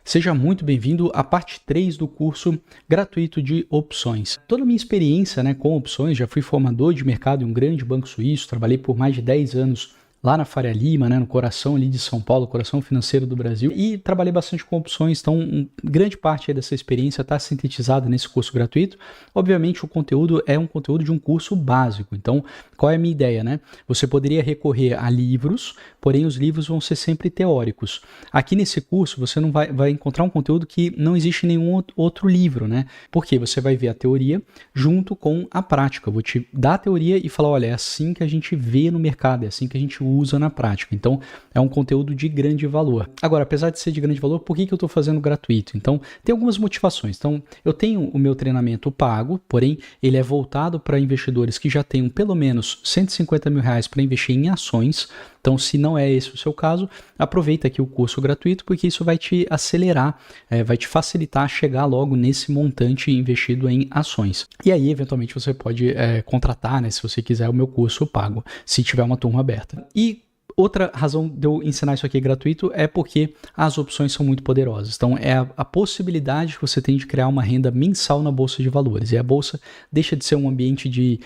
Seja muito bem-vindo à parte 3 do curso gratuito de opções. Toda a minha experiência, com opções, já fui formador de mercado em um grande banco suíço, trabalhei por mais de 10 anos lá na Faria Lima, no coração ali de São Paulo, coração financeiro do Brasil, e trabalhei bastante com opções, então grande parte aí dessa experiência está sintetizada nesse curso gratuito. Obviamente o conteúdo é um conteúdo de um curso básico, então qual é a minha ideia, Você poderia recorrer a livros, porém os livros vão ser sempre teóricos. Aqui nesse curso você não vai encontrar um conteúdo que não existe em nenhum outro livro, Porque você vai ver a teoria junto com a prática. Eu vou te dar a teoria e falar, olha, é assim que a gente vê no mercado, é assim que a gente usa na prática. Então, é um conteúdo de grande valor. Agora, apesar de ser de grande valor, por que eu estou fazendo gratuito? Então, tem algumas motivações. Então, eu tenho o meu treinamento pago, porém, ele é voltado para investidores que já tenham pelo menos R$150 mil para investir em ações. Então, se não é esse o seu caso, aproveita aqui o curso gratuito, porque isso vai te acelerar, vai te facilitar chegar logo nesse montante investido em ações. E aí, eventualmente, você pode contratar, se você quiser, o meu curso pago, se tiver uma turma aberta. E outra razão de eu ensinar isso aqui gratuito é porque as opções são muito poderosas. Então, é a possibilidade que você tem de criar uma renda mensal na Bolsa de Valores. E a Bolsa deixa de ser um ambiente de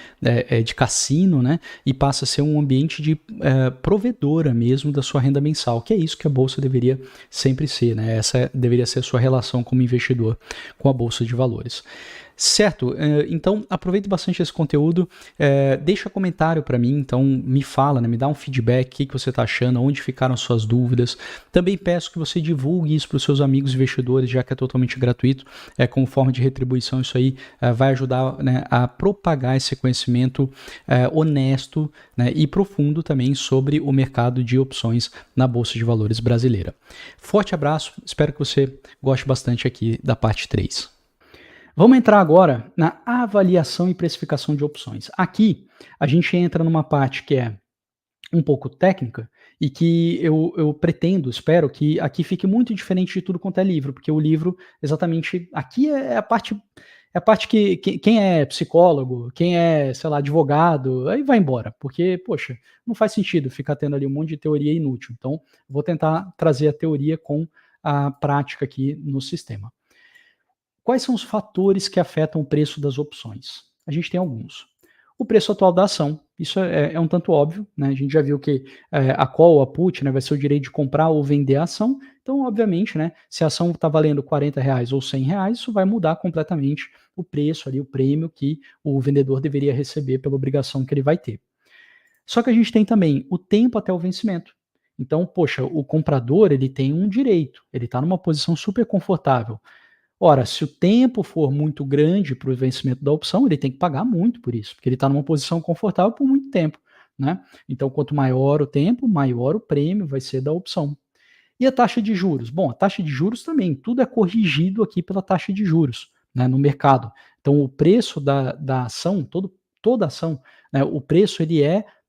cassino, e passa a ser um ambiente de provedora mesmo da sua renda mensal, que é isso que a Bolsa deveria sempre ser, Essa deveria ser a sua relação como investidor com a Bolsa de Valores. Certo, então aproveite bastante esse conteúdo, deixa comentário para mim, então me fala, me dá um feedback, o que você está achando, onde ficaram suas dúvidas. Também peço que você divulgue isso para os seus amigos investidores, já que é totalmente gratuito, como forma de retribuição. Isso aí vai ajudar a propagar esse conhecimento honesto e profundo também sobre o mercado de opções na Bolsa de Valores brasileira. Forte abraço, espero que você goste bastante aqui da parte 3. Vamos entrar agora na avaliação e precificação de opções. Aqui, a gente entra numa parte que é um pouco técnica e que eu pretendo, espero que aqui fique muito diferente de tudo quanto é livro, porque o livro, exatamente, aqui é a parte que quem é psicólogo, quem é, sei lá, advogado, aí vai embora, porque, poxa, não faz sentido ficar tendo ali um monte de teoria inútil. Então, vou tentar trazer a teoria com a prática aqui no sistema. Quais são os fatores que afetam o preço das opções? A gente tem alguns. O preço atual da ação, isso é um tanto óbvio, A gente já viu que a call ou a put vai ser o direito de comprar ou vender a ação, então, obviamente, se a ação está valendo R$40 ou R$100, isso vai mudar completamente o preço ali, o prêmio que o vendedor deveria receber pela obrigação que ele vai ter. Só que a gente tem também o tempo até o vencimento. Então, poxa, o comprador ele tem um direito, ele está numa posição super confortável. Ora, se o tempo for muito grande para o vencimento da opção, ele tem que pagar muito por isso, porque ele está numa posição confortável por muito tempo, Então, quanto maior o tempo, maior o prêmio vai ser da opção. E a taxa de juros? Bom, a taxa de juros também, tudo é corrigido aqui pela taxa de juros, no mercado. Então, o preço da ação, toda ação, o preço ele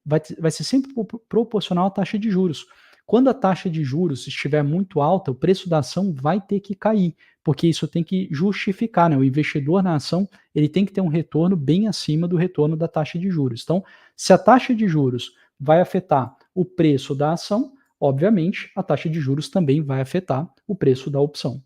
vai ser sempre proporcional à taxa de juros. Quando a taxa de juros estiver muito alta, o preço da ação vai ter que cair, porque isso tem que justificar, O investidor na ação, ele tem que ter um retorno bem acima do retorno da taxa de juros. Então, se a taxa de juros vai afetar o preço da ação, obviamente, a taxa de juros também vai afetar o preço da opção.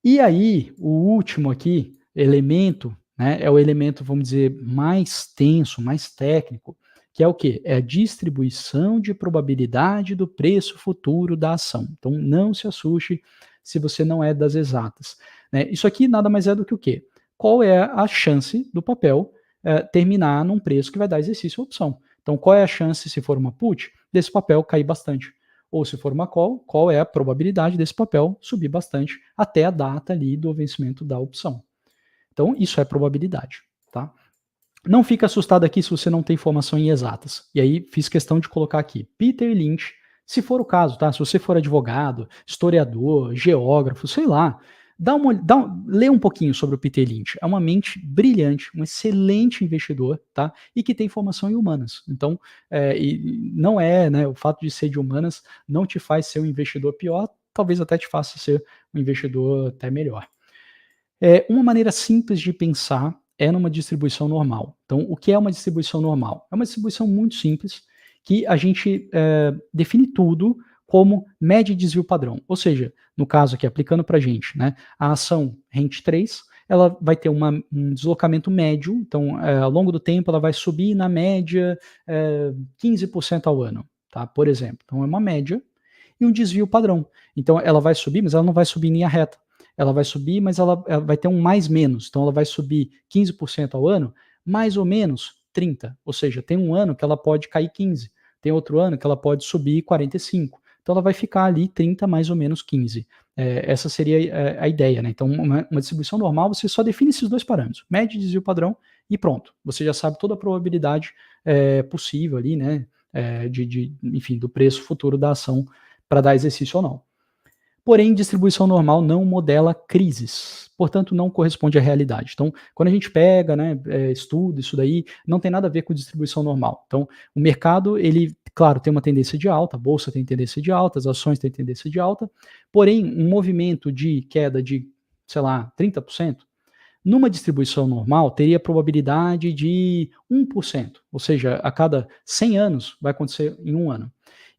E aí, o último aqui, elemento, é o elemento, vamos dizer, mais tenso, mais técnico, que é o quê? É a distribuição de probabilidade do preço futuro da ação. Então, não se assuste se você não é das exatas. Isso aqui nada mais é do que o quê? Qual é a chance do papel terminar num preço que vai dar exercício à opção? Então, qual é a chance, se for uma put, desse papel cair bastante? Ou se for uma call, qual é a probabilidade desse papel subir bastante até a data ali do vencimento da opção? Então, isso é probabilidade, tá? Não fica assustado aqui se você não tem formação em exatas. E aí fiz questão de colocar aqui Peter Lynch, se for o caso, tá? Se você for advogado, historiador, geógrafo, sei lá, lê um pouquinho sobre o Peter Lynch. É uma mente brilhante, um excelente investidor, tá? E que tem formação em humanas. Então, e não o fato de ser de humanas não te faz ser um investidor pior, talvez até te faça ser um investidor até melhor. Uma maneira simples de pensar é numa distribuição normal. Então, o que é uma distribuição normal? É uma distribuição muito simples, que a gente define tudo como média e desvio padrão. Ou seja, no caso aqui, aplicando para a gente, né, a ação Rent 3, ela vai ter um deslocamento médio, então ao longo do tempo ela vai subir na média 15% ao ano, tá? Por exemplo. Então é uma média e um desvio padrão. Então ela vai subir, mas ela não vai subir em linha reta. Ela vai subir, mas ela vai ter um mais menos. Então ela vai subir 15% ao ano, mais ou menos 30%. Ou seja, tem um ano que ela pode cair 15%. Tem outro ano que ela pode subir 45%. Então ela vai ficar ali 30 mais ou menos 15. Essa seria a ideia, né? Então, uma distribuição normal, você só define esses dois parâmetros, média e desvio padrão, e pronto. Você já sabe toda a probabilidade possível ali, né? Enfim, do preço futuro da ação para dar exercício ou não. Porém, distribuição normal não modela crises, portanto, não corresponde à realidade. Então, quando a gente pega, né, estuda isso daí, não tem nada a ver com distribuição normal. Então, o mercado, ele, claro, tem uma tendência de alta, a bolsa tem tendência de alta, as ações têm tendência de alta, porém, um movimento de queda de, sei lá, 30%, numa distribuição normal, teria probabilidade de 1%, ou seja, a cada 100 anos vai acontecer em um ano.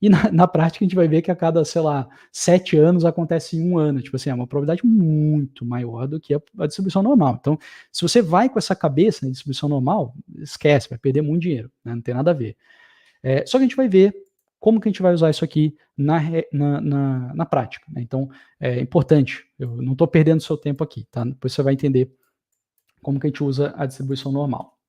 E na prática a gente vai ver que a cada, sei lá, 7 anos acontece em um ano. Tipo assim, é uma probabilidade muito maior do que a distribuição normal. Então, se você vai com essa cabeça na distribuição normal, esquece, vai perder muito dinheiro, né? Não tem nada a ver. Só que a gente vai ver como que a gente vai usar isso aqui na prática. Né? Então, é importante, eu não estou perdendo seu tempo aqui, tá? Depois você vai entender como que a gente usa a distribuição normal.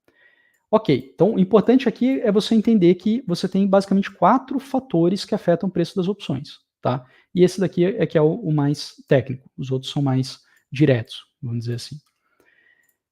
Ok, então o importante aqui é você entender que você tem basicamente 4 fatores que afetam o preço das opções, tá? E esse daqui é que é o mais técnico, os outros são mais diretos, vamos dizer assim.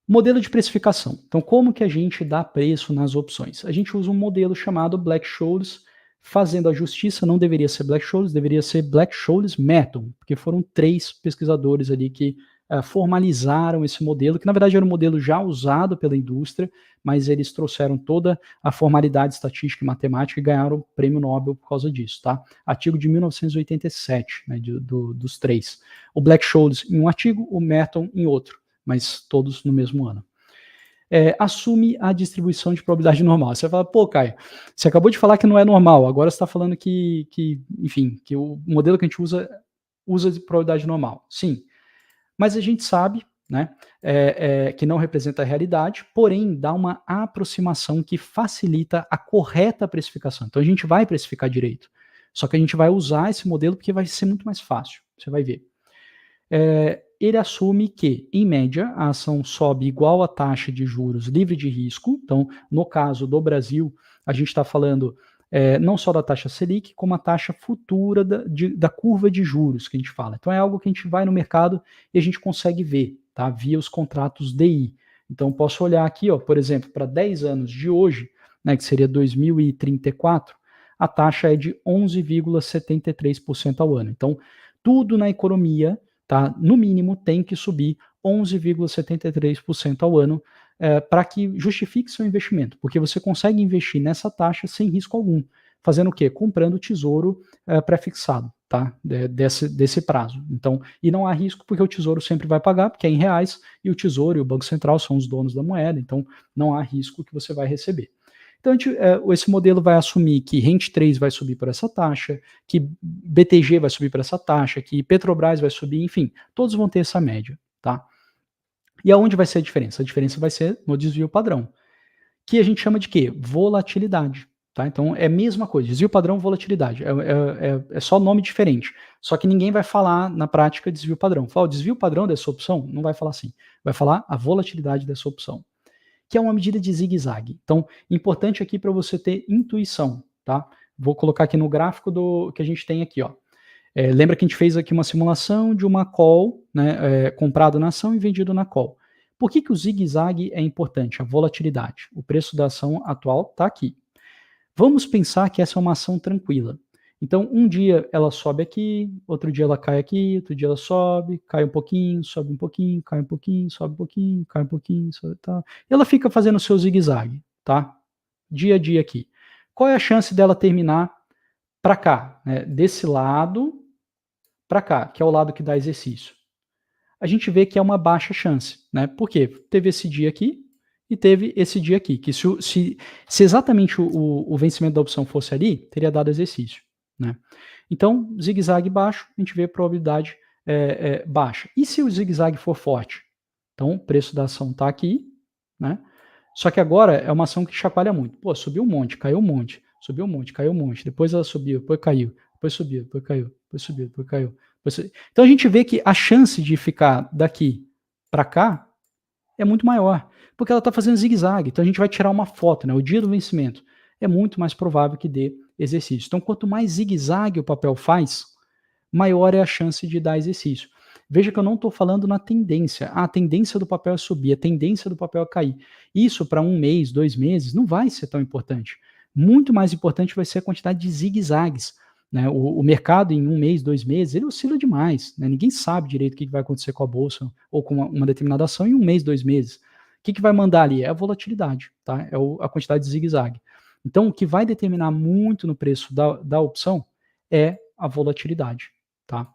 Modelo de precificação. Então, como que a gente dá preço nas opções? A gente usa um modelo chamado Black-Scholes, fazendo a justiça, não deveria ser Black-Scholes, deveria ser Black-Scholes Method, porque foram 3 pesquisadores ali que formalizaram esse modelo, que na verdade era um modelo já usado pela indústria, mas eles trouxeram toda a formalidade estatística e matemática e ganharam o prêmio Nobel por causa disso, tá? Artigo de 1987, né, dos 3. O Black-Scholes em um artigo, o Merton em outro, mas todos no mesmo ano. Assume a distribuição de probabilidade normal. Você fala, pô, Caio, você acabou de falar que não é normal, agora você está falando enfim, que o modelo que a gente usa de probabilidade normal. Sim, mas a gente sabe, né, que não representa a realidade, porém dá uma aproximação que facilita a correta precificação. Então a gente vai precificar direito, só que a gente vai usar esse modelo porque vai ser muito mais fácil, você vai ver. Ele assume que, em média, a ação sobe igual à taxa de juros livre de risco. Então, no caso do Brasil, a gente está falando não só da taxa Selic, como a taxa futura da curva de juros que a gente fala. Então, é algo que a gente vai no mercado e a gente consegue ver, tá? Via os contratos DI. Então, posso olhar aqui, ó, por exemplo, para 10 anos de hoje, né, que seria 2034, a taxa é de 11,73% ao ano. Então, tudo na economia, tá, no mínimo, tem que subir 11,73% ao ano para que justifique seu investimento, porque você consegue investir nessa taxa sem risco algum. Fazendo o quê? Comprando tesouro pré-fixado, tá? Desse prazo. Então, e não há risco porque o tesouro sempre vai pagar, porque é em reais, e o tesouro e o Banco Central são os donos da moeda, então não há risco que você vai receber. Então, esse modelo vai assumir que Rent 3 vai subir por essa taxa, que BTG vai subir por essa taxa, que Petrobras vai subir, enfim, todos vão ter essa média, tá? E aonde vai ser a diferença? A diferença vai ser no desvio padrão, que a gente chama de quê? Volatilidade, tá? Então, é a mesma coisa, desvio padrão, volatilidade, é só nome diferente, só que ninguém vai falar na prática desvio padrão. Fala, o desvio padrão dessa opção, não vai falar assim, vai falar a volatilidade dessa opção, que é uma medida de zigue-zague. Então, importante aqui para você ter intuição, tá? Vou colocar aqui no gráfico que a gente tem aqui, ó. Lembra que a gente fez aqui uma simulação de uma call, né, comprado na ação e vendido na call. Por que o zigue-zague é importante? A volatilidade. O preço da ação atual está aqui. Vamos pensar que essa é uma ação tranquila. Então, um dia ela sobe aqui, outro dia ela cai aqui, outro dia ela sobe, cai um pouquinho, sobe um pouquinho, cai um pouquinho, sobe um pouquinho, cai um pouquinho, sobe, tá. E ela fica fazendo o seu zigue-zague, tá? Dia a dia aqui. Qual é a chance dela terminar para cá, né? Desse lado para cá, que é o lado que dá exercício? A gente vê que é uma baixa chance, né? Por quê? Teve esse dia aqui e teve esse dia aqui, que se exatamente o vencimento da opção fosse ali, teria dado exercício, né? Então, zigue-zague baixo, a gente vê probabilidade baixa. E se o zigue-zague for forte? Então, o preço da ação está aqui, né? Só que agora é uma ação que chacoalha muito. Pô, subiu um monte, caiu um monte, subiu um monte, caiu um monte. Depois ela subiu, depois caiu, depois subiu, depois caiu, depois subiu, depois caiu. Então a gente vê que a chance de ficar daqui para cá é muito maior, porque ela está fazendo zigue-zague. Então a gente vai tirar uma foto, né? O dia do vencimento é muito mais provável que dê exercício. Então quanto mais zigue-zague o papel faz, maior é a chance de dar exercício. Veja que eu não estou falando na tendência. A tendência do papel é subir, a tendência do papel é cair. Isso para 1 mês, 2 meses, não vai ser tão importante. Muito mais importante vai ser a quantidade de zigue-zagues. Né? O mercado em 1 mês, 2 meses, ele oscila demais. Né? Ninguém sabe direito o que vai acontecer com a bolsa ou com uma determinada ação em 1 mês, 2 meses. O que vai mandar ali? É a volatilidade, tá? É a quantidade de zigue-zague. Então, o que vai determinar muito no preço da opção é a volatilidade. Tá?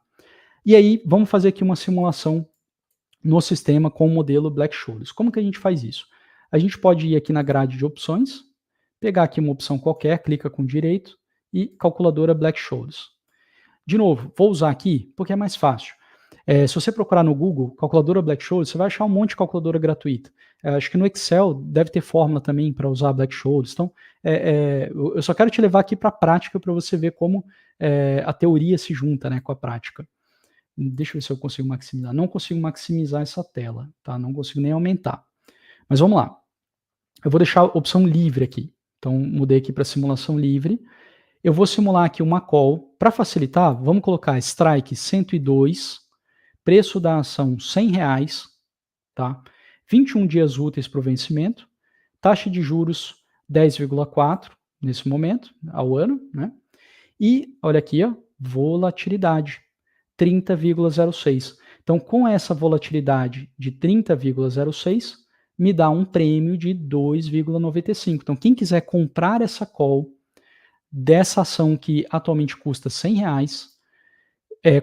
E aí, vamos fazer aqui uma simulação no sistema com o modelo Black-Scholes. Como que a gente faz isso? A gente pode ir aqui na grade de opções, pegar aqui uma opção qualquer, clica com direito e calculadora Black-Scholes. De novo, vou usar aqui porque é mais fácil. Se você procurar no Google, calculadora Black-Scholes, você vai achar um monte de calculadora gratuita. Acho que no Excel deve ter fórmula também para usar Black-Scholes. Então, eu só quero te levar aqui para a prática para você ver como a teoria se junta, né, com a prática. Deixa eu ver se eu consigo maximizar. Não consigo maximizar essa tela, tá? Não consigo nem aumentar. Mas vamos lá. Eu vou deixar a opção livre aqui. Então, mudei aqui para simulação livre. Eu vou simular aqui uma call. Para facilitar, vamos colocar strike 102, preço da ação R$100, tá? 21 dias úteis para o vencimento, taxa de juros 10,4 nesse momento, ao ano, né? E, olha aqui, ó, volatilidade 30,06. Então, com essa volatilidade de 30,06, me dá um prêmio de 2,95. Então, quem quiser comprar essa call dessa ação que atualmente custa R$100,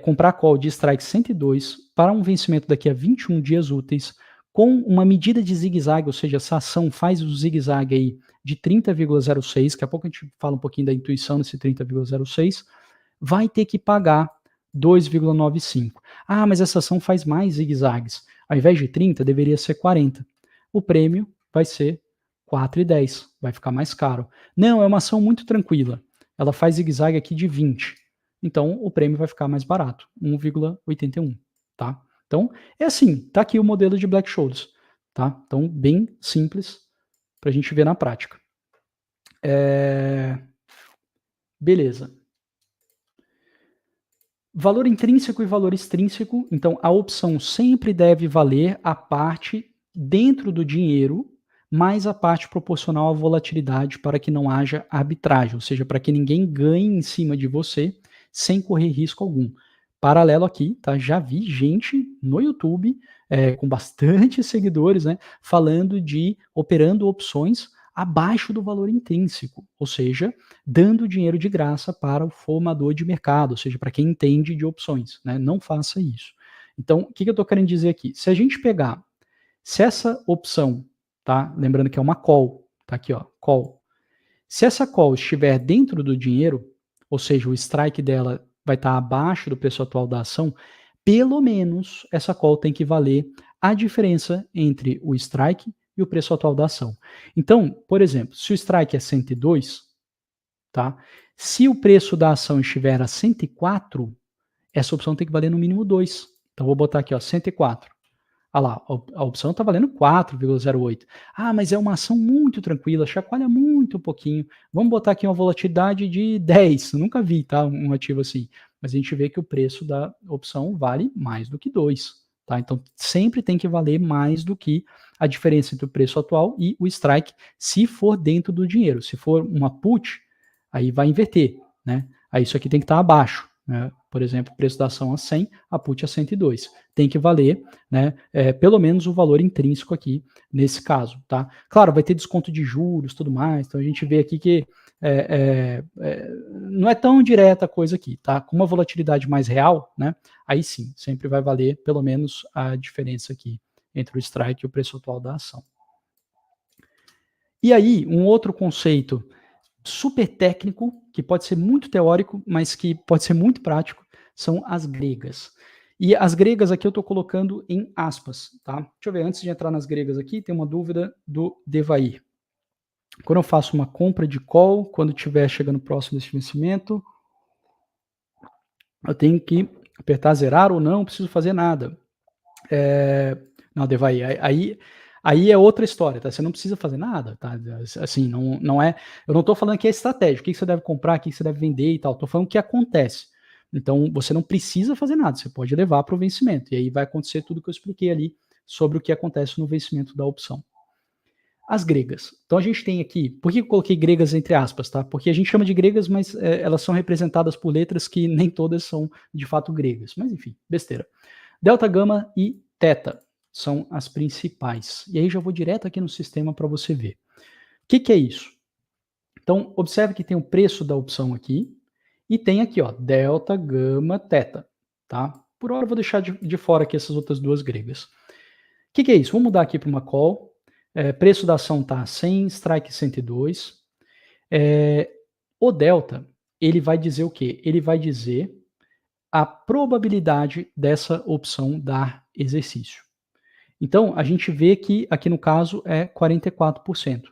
comprar a call de strike 102 para um vencimento daqui a 21 dias úteis, com uma medida de zigue-zague, ou seja, essa ação faz o zigue-zague aí de 30,06, daqui a pouco a gente fala um pouquinho da intuição nesse 30,06, vai ter que pagar 2,95. Ah, mas essa ação faz mais zigue-zagues. Ao invés de 30, deveria ser 40. O prêmio vai ser 4,10. Vai ficar mais caro. Não, é uma ação muito tranquila. Ela faz zigue-zague aqui de 20. Então, o prêmio vai ficar mais barato, 1,81, tá? Então, é assim, tá aqui o modelo de Black-Scholes, tá? Então, bem simples para a gente ver na prática. Beleza. Valor intrínseco e valor extrínseco. Então, a opção sempre deve valer a parte dentro do dinheiro mais a parte proporcional à volatilidade para que não haja arbitragem, ou seja, para que ninguém ganhe em cima de você sem correr risco algum. Paralelo aqui, tá? Já vi gente no YouTube com bastante seguidores, né, falando de operando opções abaixo do valor intrínseco, ou seja, dando dinheiro de graça para o formador de mercado, ou seja, para quem entende de opções, né? Não faça isso. Então, o que eu estou querendo dizer aqui? Se a gente pegar, se essa opção, tá? Lembrando que é uma call, tá aqui, ó, call. Se essa call estiver dentro do dinheiro, ou seja, o strike dela vai estar abaixo do preço atual da ação, pelo menos essa call tem que valer a diferença entre o strike e o preço atual da ação. Então, por exemplo, se o strike é 102, tá? Se o preço da ação estiver a 104, essa opção tem que valer no mínimo 2. Então, vou botar aqui, ó, 104. Ah lá, a opção está valendo 4,08. Ah, mas é uma ação muito tranquila, chacoalha muito pouquinho. Vamos botar aqui uma volatilidade de 10. Nunca vi, tá? Um ativo assim. Mas a gente vê que o preço da opção vale mais do que 2. Tá? Então, sempre tem que valer mais do que a diferença entre o preço atual e o strike, se for dentro do dinheiro. Se for uma put, aí vai inverter, né? Aí isso aqui tem que estar abaixo, né? Por exemplo, o preço da ação a 100, a put a 102. Tem que valer, né, pelo menos o valor intrínseco aqui nesse caso, tá? Claro, vai ter desconto de juros, tudo mais. Então a gente vê aqui que não é tão direta a coisa aqui, tá? Com uma volatilidade mais real, né? Aí sim, sempre vai valer pelo menos a diferença aqui entre o strike e o preço atual da ação. E aí, um outro conceito super técnico, que pode ser muito teórico, mas que pode ser muito prático, são as gregas. E as gregas aqui eu estou colocando em aspas, tá? Deixa eu ver, antes de entrar nas gregas aqui, tem uma dúvida do Devair. Quando eu faço uma compra de call, quando estiver chegando próximo desse vencimento, eu tenho que apertar zerar ou não preciso fazer nada. Não, Devair, aí é outra história, tá? Você não precisa fazer nada, tá? Assim, não é. Eu não estou falando que é estratégia, o que você deve comprar, o que você deve vender e tal. Estou falando o que acontece. Então, você não precisa fazer nada, você pode levar para o vencimento. E aí vai acontecer tudo que eu expliquei ali sobre o que acontece no vencimento da opção. As gregas. Então a gente tem aqui, por que eu coloquei gregas entre aspas, tá? Porque a gente chama de gregas, mas elas são representadas por letras que nem todas são de fato gregas. Mas enfim, besteira. Delta, gama e teta são as principais. E aí já vou direto aqui no sistema para você ver. O que é isso? Então, observe que tem o preço da opção aqui e tem aqui, ó, delta, gama, teta, tá? Por hora eu vou deixar de fora aqui essas outras duas gregas. O que é isso? Vamos mudar aqui para uma call. Preço da ação está 100, strike 102. O delta, ele vai dizer o quê? Ele vai dizer a probabilidade dessa opção dar exercício. Então, a gente vê que aqui no caso é 44%.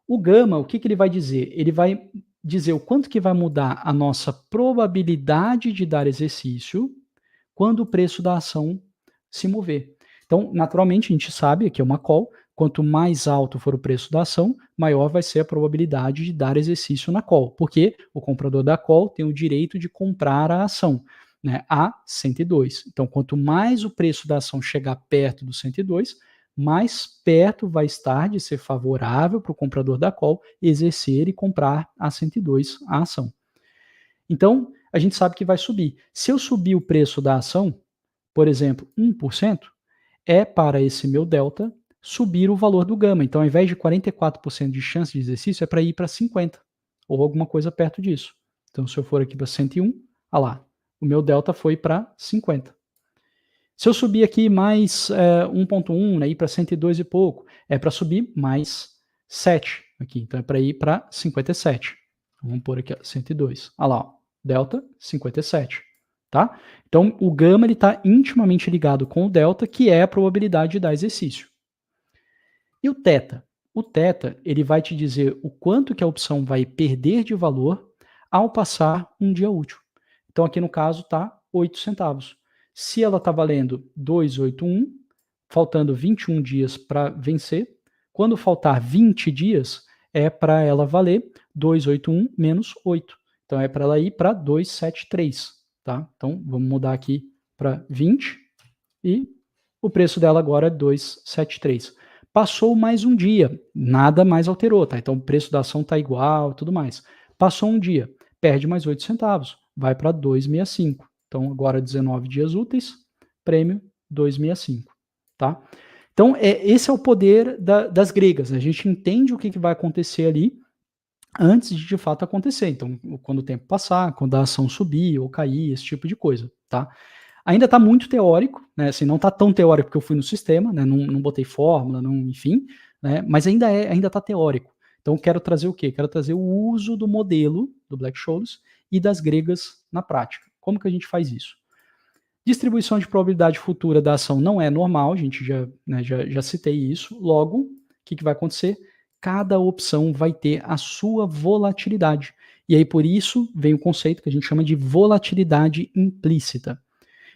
O gama, o que ele vai dizer? Ele vai dizer o quanto que vai mudar a nossa probabilidade de dar exercício quando o preço da ação se mover. Então, naturalmente, a gente sabe que é uma call, quanto mais alto for o preço da ação, maior vai ser a probabilidade de dar exercício na call, porque o comprador da call tem o direito de comprar a ação, né, a 102. Então, quanto mais o preço da ação chegar perto do 102, mais perto vai estar de ser favorável para o comprador da call exercer e comprar a 102 a ação. Então, a gente sabe que vai subir. Se eu subir o preço da ação, por exemplo, 1%, é para esse meu delta subir o valor do gama. Então, ao invés de 44% de chance de exercício, é para ir para 50%, ou alguma coisa perto disso. Então, se eu for aqui para 101, olha lá, o meu delta foi para 50. Se eu subir aqui mais 1.1, né, ir para 102 e pouco, é para subir mais 7 aqui. Então, é para ir para 57. Vamos pôr aqui, ó, 102. Olha lá, ó, delta 57. Tá? Então, o gama está intimamente ligado com o delta, que é a probabilidade de dar exercício. E o teta? O teta, ele vai te dizer o quanto que a opção vai perder de valor ao passar um dia útil. Então, aqui no caso, está 8 centavos. Se ela está valendo 281, faltando 21 dias para vencer, quando faltar 20 dias, é para ela valer 281 menos 8. Então, é para ela ir para 273. Tá? Então, vamos mudar aqui para 20 e o preço dela agora é 273. Passou mais um dia, nada mais alterou, tá? Então o preço da ação está igual e tudo mais. Passou um dia, perde mais 8 centavos, vai para 265. Então agora 19 dias úteis, prêmio 265, tá? Então esse é o poder das gregas, né? A gente entende o que vai acontecer ali antes de fato acontecer. Então, quando o tempo passar, quando a ação subir ou cair, esse tipo de coisa, tá? Ainda está muito teórico, né? Assim, não está tão teórico porque eu fui no sistema, né? Não botei fórmula, não, enfim, né? Mas ainda está teórico. Então, quero trazer o quê? Quero trazer o uso do modelo do Black-Scholes e das gregas na prática. Como que a gente faz isso? Distribuição de probabilidade futura da ação não é normal, a gente já citei isso. Logo, o que vai acontecer? Cada opção vai ter a sua volatilidade. E aí, por isso, vem o conceito que a gente chama de volatilidade implícita.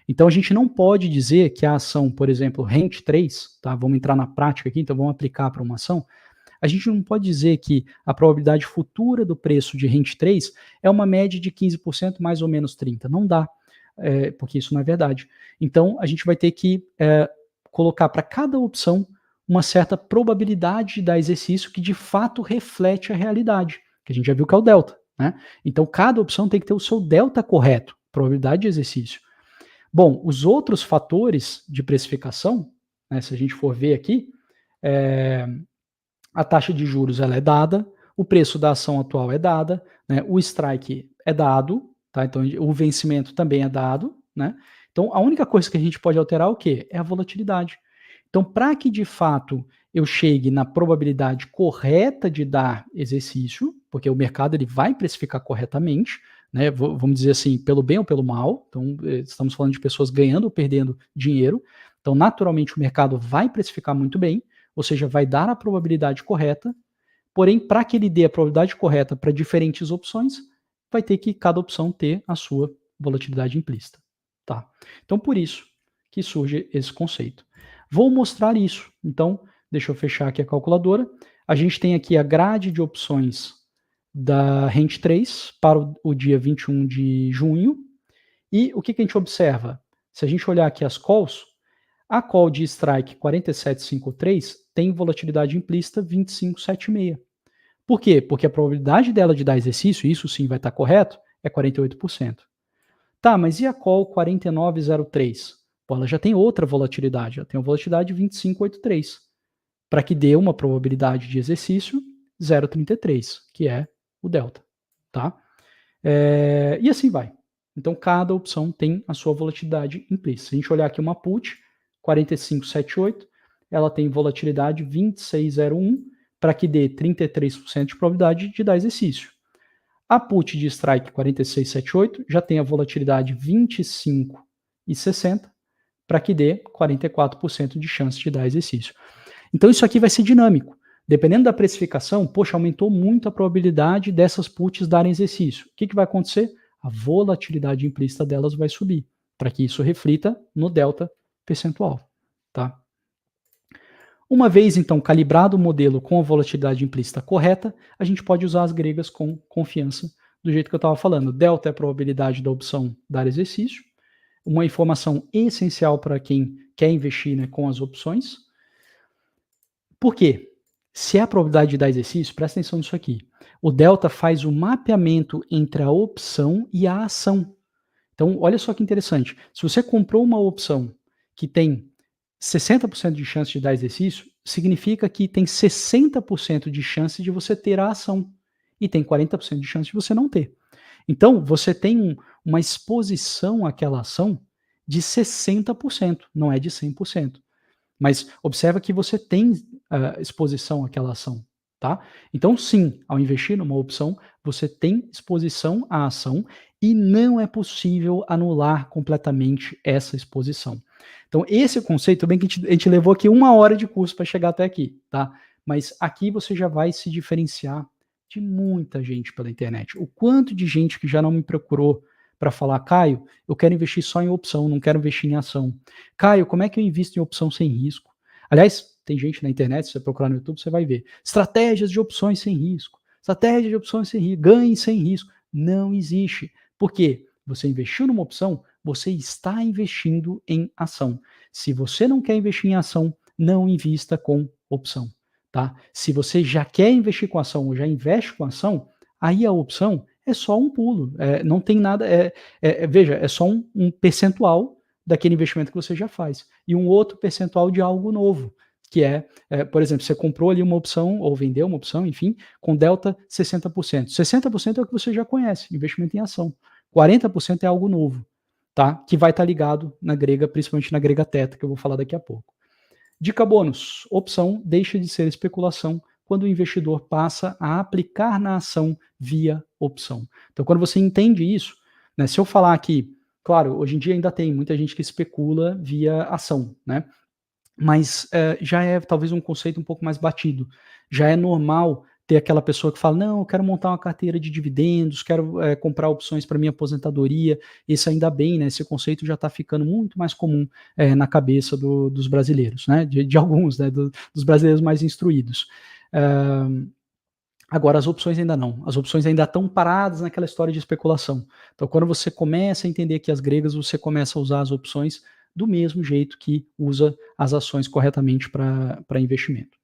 Então, a gente não pode dizer que a ação, por exemplo, Rent 3, tá? Vamos entrar na prática aqui, então vamos aplicar para uma ação. A gente não pode dizer que a probabilidade futura do preço de Rent 3 é uma média de 15% mais ou menos 30%. Não dá, porque isso não é verdade. Então, a gente vai ter que colocar para cada opção uma certa probabilidade de dar exercício que de fato reflete a realidade, que a gente já viu que é o delta, né? Então, cada opção tem que ter o seu delta correto, probabilidade de exercício. Bom, os outros fatores de precificação, né, se a gente for ver aqui, a taxa de juros ela é dada, o preço da ação atual é dada, né, o strike é dado, tá? Então o vencimento também é dado, né? Então a única coisa que a gente pode alterar é o quê? É a volatilidade. Então, para que de fato eu chegue na probabilidade correta de dar exercício, porque o mercado ele vai precificar corretamente, né, vamos dizer assim, pelo bem ou pelo mal, então estamos falando de pessoas ganhando ou perdendo dinheiro, então naturalmente o mercado vai precificar muito bem, ou seja, vai dar a probabilidade correta, porém para que ele dê a probabilidade correta para diferentes opções, vai ter que cada opção ter a sua volatilidade implícita. Tá? Então por isso que surge esse conceito. Vou mostrar isso. Então, deixa eu fechar aqui a calculadora. A gente tem aqui a grade de opções da Rente 3 para o dia 21 de junho. E o que a gente observa? Se a gente olhar aqui as calls, a call de strike 4753 tem volatilidade implícita 2576. Por quê? Porque a probabilidade dela de dar exercício, isso sim vai estar correto, é 48%. Tá, mas e a call 4903? Pô, ela já tem outra volatilidade, ela tem uma volatilidade 2583, para que dê uma probabilidade de exercício 0,33, que é o delta, tá? E assim vai. Então, cada opção tem a sua volatilidade implícita. Se a gente olhar aqui uma put, 4578, ela tem volatilidade 2601, para que dê 33% de probabilidade de dar exercício. A put de strike 4678 já tem a volatilidade 25,60 para que dê 44% de chance de dar exercício. Então isso aqui vai ser dinâmico. Dependendo da precificação, poxa, aumentou muito a probabilidade dessas puts darem exercício. O que vai acontecer? A volatilidade implícita delas vai subir, para que isso reflita no delta percentual. Tá? Uma vez, então, calibrado o modelo com a volatilidade implícita correta, a gente pode usar as gregas com confiança, do jeito que eu estava falando. Delta é a probabilidade da opção dar exercício, uma informação essencial para quem quer investir, né, com as opções. Por quê? Se é a probabilidade de dar exercício, presta atenção nisso aqui. O delta faz o mapeamento entre a opção e a ação. Então, olha só que interessante. Se você comprou uma opção que tem 60% de chance de dar exercício, significa que tem 60% de chance de você ter a ação e tem 40% de chance de você não ter. Então, você tem uma exposição àquela ação de 60%, não é de 100%. Mas observa que você tem exposição àquela ação, tá? Então, sim, ao investir numa opção, você tem exposição à ação e não é possível anular completamente essa exposição. Então, esse conceito, bem que a gente levou aqui 1 hora de curso para chegar até aqui, tá? Mas aqui você já vai se diferenciar de muita gente pela internet. O quanto de gente que já não me procurou para falar, Caio, eu quero investir só em opção, não quero investir em ação. Caio, como é que eu invisto em opção sem risco? Aliás, tem gente na internet, se você procurar no YouTube, você vai ver. Estratégias de opções sem risco. Estratégia de opções sem risco. Ganhe sem risco. Não existe. Por quê? Você investiu numa opção, você está investindo em ação. Se você não quer investir em ação, não invista com opção. Tá? Se você já quer investir com ação ou já investe com ação, aí a opção é só um pulo. Não tem nada. Veja, é só um percentual daquele investimento que você já faz. E um outro percentual de algo novo, que por exemplo, você comprou ali uma opção, ou vendeu uma opção, enfim, com delta 60%. 60% é o que você já conhece, investimento em ação. 40% é algo novo, tá? Que vai estar ligado na grega, principalmente na grega teta, que eu vou falar daqui a pouco. Dica bônus: opção deixa de ser especulação quando o investidor passa a aplicar na ação via opção. Então, quando você entende isso, né, se eu falar aqui, claro, hoje em dia ainda tem muita gente que especula via ação, né? Mas já é talvez um conceito um pouco mais batido. Já é normal ter aquela pessoa que fala, não, eu quero montar uma carteira de dividendos, quero comprar opções para minha aposentadoria. Isso ainda bem, né? Esse conceito já está ficando muito mais comum na cabeça dos brasileiros, né? De alguns, né? Dos brasileiros mais instruídos. Agora, as opções ainda não. As opções ainda estão paradas naquela história de especulação. Então, quando você começa a entender que as gregas, você começa a usar as opções do mesmo jeito que usa as ações corretamente para investimento.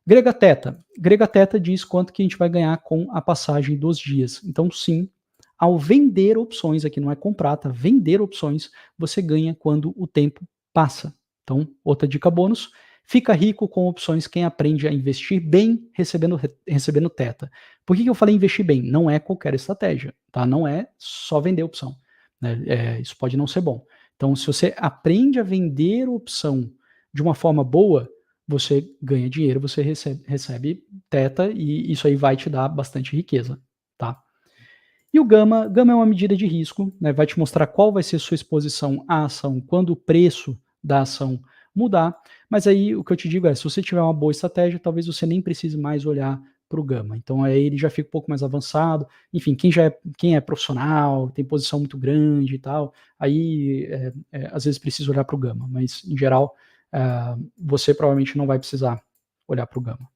Grega teta. Grega teta diz quanto que a gente vai ganhar com a passagem dos dias. Então, sim, ao vender opções, aqui não é comprar, tá? Vender opções, você ganha quando o tempo passa. Então, outra dica bônus, fica rico com opções quem aprende a investir bem recebendo teta. Por que eu falei investir bem? Não é qualquer estratégia, tá? Não é só vender opção, né? Isso pode não ser bom. Então, se você aprende a vender opção de uma forma boa, você ganha dinheiro, você recebe teta e isso aí vai te dar bastante riqueza, tá? E o gama é uma medida de risco, né, vai te mostrar qual vai ser sua exposição à ação quando o preço da ação mudar, mas aí o que eu te digo é, se você tiver uma boa estratégia, talvez você nem precise mais olhar para o gama. Então aí ele já fica um pouco mais avançado. Enfim, quem é profissional, tem posição muito grande e tal, aí às vezes precisa olhar para o gama, mas em geral você provavelmente não vai precisar olhar para o gama.